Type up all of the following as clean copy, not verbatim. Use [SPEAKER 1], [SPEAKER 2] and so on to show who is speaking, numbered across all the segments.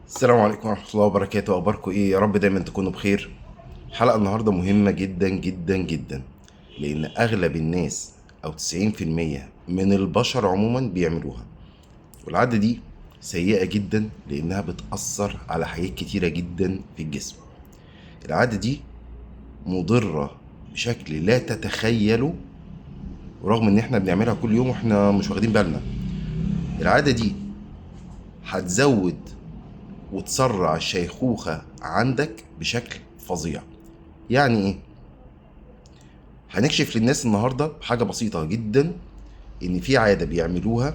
[SPEAKER 1] السلام عليكم ورحمة الله وبركاته. أخباركم إيه؟ يا رب دايما تكونوا بخير. حلقة النهاردة مهمة جدا جدا جدا، لأن أغلب الناس أو 90% من البشر عموما بيعملوها، والعادة دي سيئة جدا لأنها بتأثر على حاجات كتيرة جدا في الجسم. العادة دي مضرة بشكل لا تتخيله، ورغم إن إحنا بنعملها كل يوم وإحنا مش واخدين بالنا. العادة دي هتزود وتسرع الشيخوخة عندك بشكل فظيع. يعني ايه؟ هنكشف للناس النهاردة بحاجة بسيطة جدا، ان في عادة بيعملوها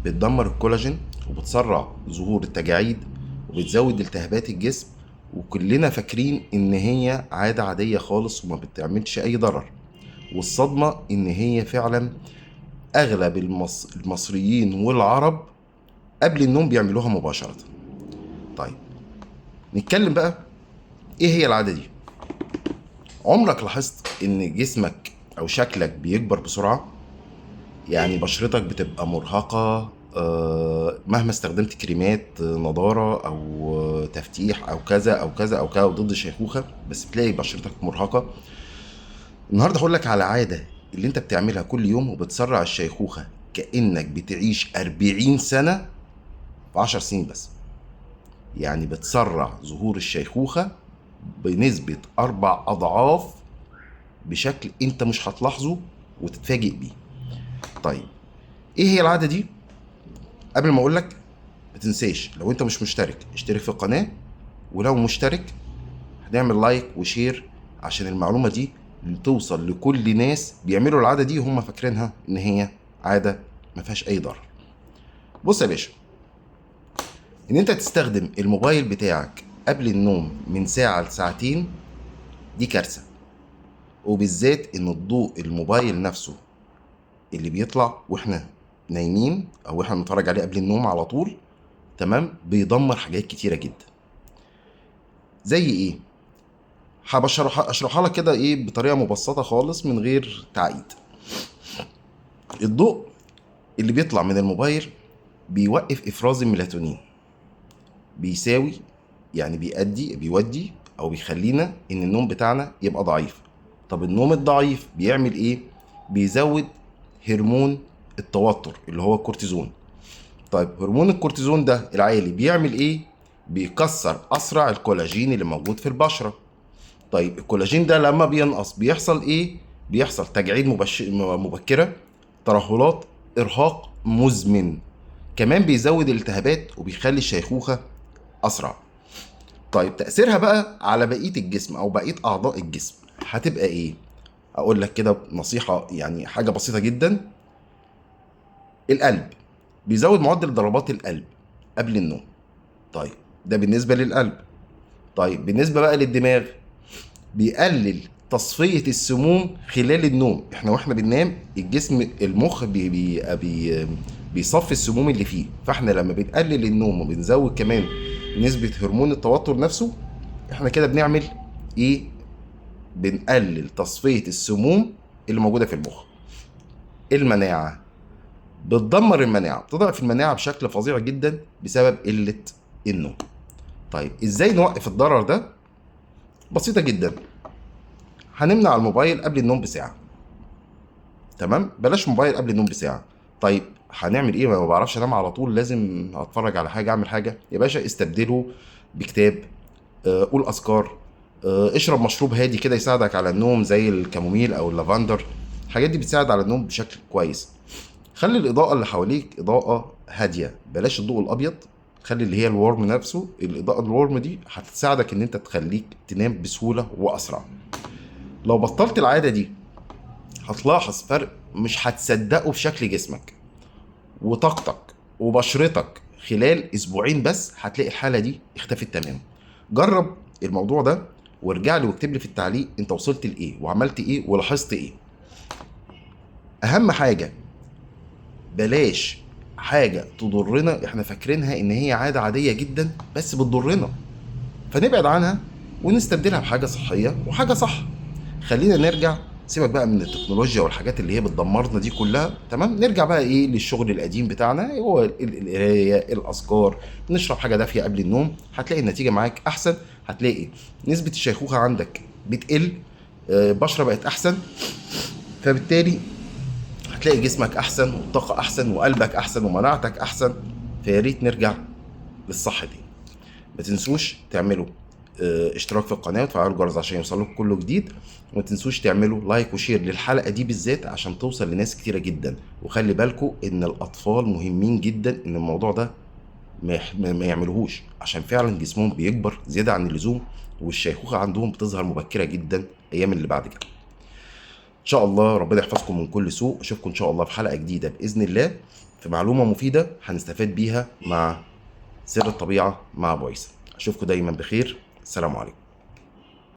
[SPEAKER 1] بتدمر الكولاجين وبتسرع ظهور التجاعيد وبتزود التهابات الجسم، وكلنا فاكرين ان هي عادة عادية خالص وما بتعملش اي ضرر. والصدمة ان هي فعلا اغلب المصريين والعرب قبل النوم بيعملوها مباشرة. طيب نتكلم بقى، ايه هي العادة دي؟ عمرك لاحظت ان جسمك او شكلك بيكبر بسرعة؟ يعني بشرتك بتبقى مرهقة، مهما استخدمت كريمات نضارة او تفتيح او كذا او كذا او كذا ضد الشيخوخة، بس بتلاقي بشرتك مرهقة. النهاردة هقول لك على عادة اللي انت بتعملها كل يوم وبتسرع الشيخوخة كأنك بتعيش 40 سنة في 10 سنين بس. يعني بتسرع ظهور الشيخوخة بنسبة 4 أضعاف بشكل انت مش هتلاحظه وتتفاجئ بيه. طيب ايه هي العاده دي؟ قبل ما اقول لك، ما تنساش لو انت مش مشترك اشترك في القناه، ولو مشترك هنعمل لايك وشير عشان المعلومه دي توصل لكل ناس بيعملوا العاده دي وهم فاكرينها ان هي عاده ما فيهاش اي ضرر. بص يا باشا، ان انت تستخدم الموبايل بتاعك قبل النوم من ساعه لساعتين دي كارثه، وبالذات ان الضوء الموبايل نفسه اللي بيطلع واحنا نايمين او احنا بنتفرج عليه قبل النوم على طول، تمام، بيدمر حاجات كتيره جدا. زي ايه؟ اشرحها لك كده ايه بطريقه مبسطه خالص من غير تعقيد. الضوء اللي بيطلع من الموبايل بيوقف افراز الميلاتونين، بيساوي يعني بيودي او بيخلينا ان النوم بتاعنا يبقى ضعيف. طب النوم الضعيف بيعمل ايه؟ بيزود هرمون التوتر اللي هو الكورتيزون. طيب هرمون الكورتيزون ده العالي بيعمل ايه؟ بيكسر اسرع الكولاجين اللي موجود في البشره. طيب الكولاجين ده لما بينقص بيحصل ايه؟ بيحصل تجاعيد مبكره، ترهلات، ارهاق مزمن. كمان بيزود الالتهابات وبيخلي الشيخوخه اسرع. طيب تاثيرها بقى على بقيه الجسم او بقيه اعضاء الجسم هتبقى ايه؟ اقول لك كده نصيحه، يعني حاجه بسيطه جدا. القلب بيزود معدل ضربات القلب قبل النوم. طيب ده بالنسبة للقلب. طيب بالنسبة بقى للدماغ، بيقلل تصفية السموم خلال النوم. احنا واحنا بننام الجسم المخ بيصفي السموم اللي فيه، فاحنا لما بنقلل النوم وبنزود كمان نسبة هرمون التوتر نفسه، احنا كده بنعمل ايه؟ بنقلل تصفية السموم اللي موجودة في المخ. المناعة بتدمر المناعة، بتضعف المناعة بشكل فظيع جدا بسبب قلة النوم. طيب ازاي نوقف الضرر ده؟ بسيطة جدا، هنمنع الموبايل قبل النوم بساعة. تمام، بلاش موبايل قبل النوم بساعة. طيب هنعمل ايه؟ ما بعرفش انام على طول، لازم اتفرج على حاجة، اعمل حاجة يا باشا، استبدله بكتاب، قول اذكار، اشرب مشروب هادي كده يساعدك على النوم زي الكاموميل او اللافندر. الحاجات دي بتساعد على النوم بشكل كويس. خلي الاضاءة اللي حواليك اضاءة هادية، بلاش الضوء الابيض. خلي اللي هي الورم نفسه، الاضاءة الورم دي هتساعدك ان انت تخليك تنام بسهولة واسرع. لو بطلت العادة دي هتلاحظ فرق مش هتصدقه في شكل جسمك وطاقتك وبشرتك. خلال اسبوعين بس هتلاقي الحالة دي اختفت تماما. جرب الموضوع ده وارجع لي واكتب لي في التعليق انت وصلت لايه وعملت ايه ولاحظت ايه. اهم حاجة بلاش حاجة تضرنا، احنا فاكرينها ان هي عادة عادية جدا بس بتضرنا، فنبعد عنها ونستبدلها بحاجة صحية وحاجة صح. خلينا نرجع سيبك بقى من التكنولوجيا والحاجات اللي هي بتدمرنا دي كلها، تمام. نرجع بقى ايه للشغل القديم بتاعنا، هو القرايه، الاذكار، نشرب حاجه دافيه قبل النوم، هتلاقي النتيجه معاك احسن. هتلاقي نسبه الشيخوخه عندك بتقل، بشره بقت احسن، فبالتالي هتلاقي جسمك احسن والطاقه احسن وقلبك احسن ومناعتك احسن. فيا ريت نرجع للصح تاني. ما تنسوش تعملوا اشتراك في القناه وتفعلوا الجرس عشان يوصلكم كل جديد. وما تنسوش تعملوا لايك وشير للحلقه دي بالذات عشان توصل لناس كتيره جدا. وخلي بالكم ان الاطفال مهمين جدا، ان الموضوع ده ما يعملوهوش، عشان فعلا جسمهم بيكبر زياده عن اللزوم، والشيخوخه عندهم بتظهر مبكره جدا ايام اللي بعد كده. ان شاء الله ربنا يحفظكم من كل سوء. اشوفكم ان شاء الله في حلقه جديده باذن الله، في معلومه مفيده هنستفاد بيها مع سر الطبيعه مع ابو عيسى. اشوفكم دايما بخير. السلام عليكم.